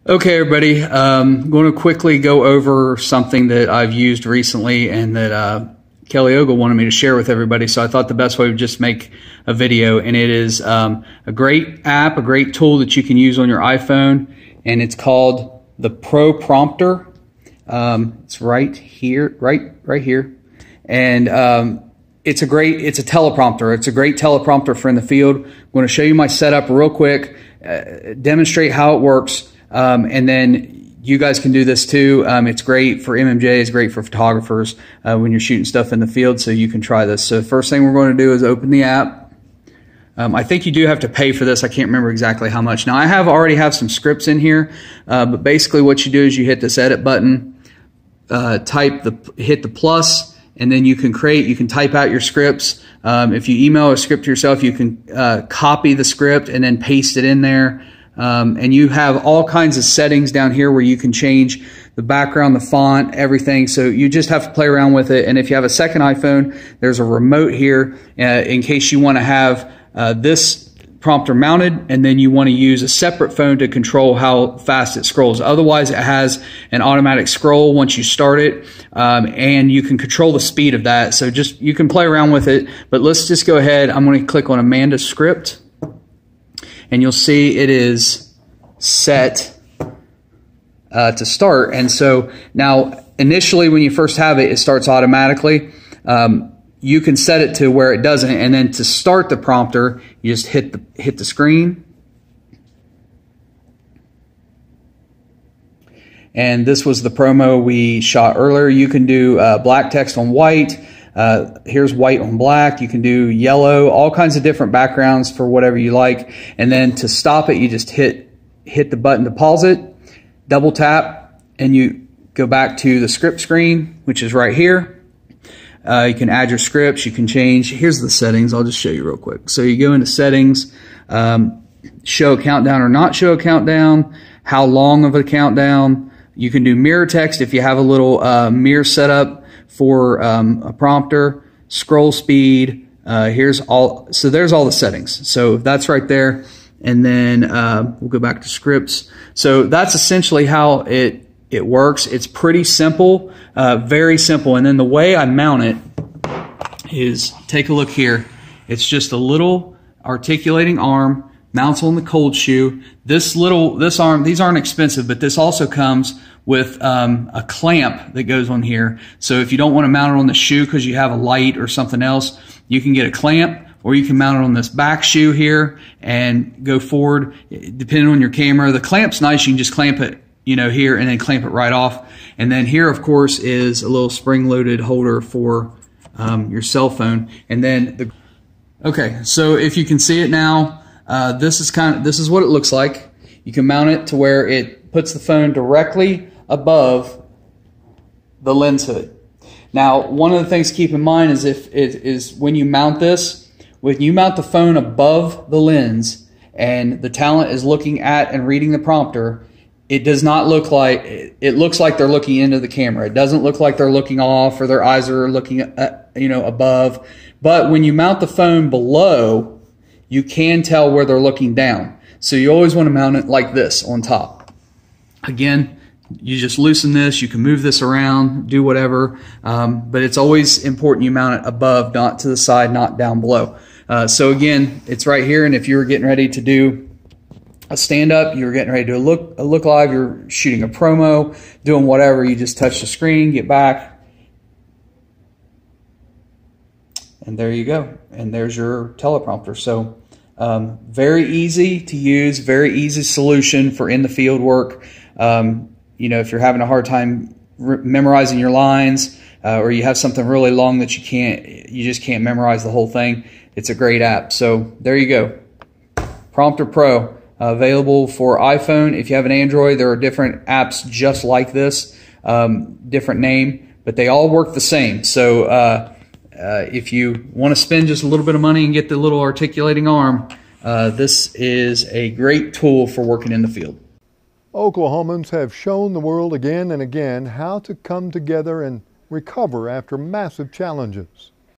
Okay, everybody, I'm going to quickly go over something that I've used recently and that Kelly Ogle wanted me to share with everybody. So I thought the best way would just make a video, and it is a great app, a great tool that you can use on your iPhone, and it's called the ProPrompter. It's right here, right here, and it's a teleprompter. It's a great teleprompter for in the field. I'm going to show you my setup real quick, demonstrate how it works. And then you guys can do this too. It's great for MMJ, it's great for photographers when you're shooting stuff in the field, so you can try this. So the first thing we're going to do is open the app. I think you do have to pay for this. I can't remember exactly how much. Now I already have some scripts in here, but basically what you do is you hit this edit button, hit the plus, and then you can type out your scripts. If you email a script to yourself, you can copy the script and then paste it in there. And you have all kinds of settings down here where you can change the background, the font, everything. So you just have to play around with it. And if you have a second iPhone, there's a remote here in case you want to have this prompter mounted, and then you want to use a separate phone to control how fast it scrolls. Otherwise, it has an automatic scroll once you start it, and you can control the speed of that. So you can play around with it. But let's just go ahead. I'm going to click on Amanda's script, and you'll see it is set to start. And so now initially when you first have it, it starts automatically. You can set it to where it doesn't, and then to start the prompter, you just hit the screen. And this was the promo we shot earlier. You can do black text on white. Here's white on black. You can do yellow, all kinds of different backgrounds for whatever you like. And then to stop it, you just hit the button to pause it, double tap, and you go back to the script screen, which is right here. You can add your scripts. You can change. Here's the settings. I'll just show you real quick. So you go into settings, show a countdown or not show a countdown, how long of a countdown. You can do mirror text if you have a little mirror setup for a prompter, scroll speed. There's all the settings. So that's right there. And then we'll go back to scripts. So that's essentially how it works. It's pretty simple, very simple. And then the way I mount it is, take a look here. It's just a little articulating arm, mounts on the cold shoe. This arm, these aren't expensive, but this also comes with a clamp that goes on here. So if you don't want to mount it on the shoe because you have a light or something else, you can get a clamp, or you can mount it on this back shoe here and go forward, depending on your camera. The clamp's nice. You can just clamp it, here, and then clamp it right off. And then here, of course, is a little spring-loaded holder for your cell phone. And then okay, so if you can see it now, this is what it looks like. You can mount it to where it puts the phone directly above the lens hood. Now, one of the things to keep in mind is when you mount this, when you mount the phone above the lens and the talent is looking at and reading the prompter, it does not look like, it looks like they're looking into the camera. It doesn't look like they're looking off or their eyes are looking above. But when you mount the phone below, you can tell where they're looking down. So you always want to mount it like this on top. Again, you just loosen this, you can move this around, do whatever, but it's always important you mount it above, not to the side, not down below. So again, it's right here, and if you were getting ready to do a stand-up, you're getting ready to do a look live, you're shooting a promo, doing whatever, you just touch the screen, get back, and there you go. And there's your teleprompter. So very easy to use, very easy solution for in the field work. If you're having a hard time memorizing your lines, or you have something really long that you just can't memorize the whole thing, it's a great app. So there you go. Prompter Pro, available for iPhone. If you have an Android, there are different apps just like this, different name, but they all work the same. So if you want to spend just a little bit of money and get the little articulating arm, this is a great tool for working in the field. Oklahomans have shown the world again and again how to come together and recover after massive challenges.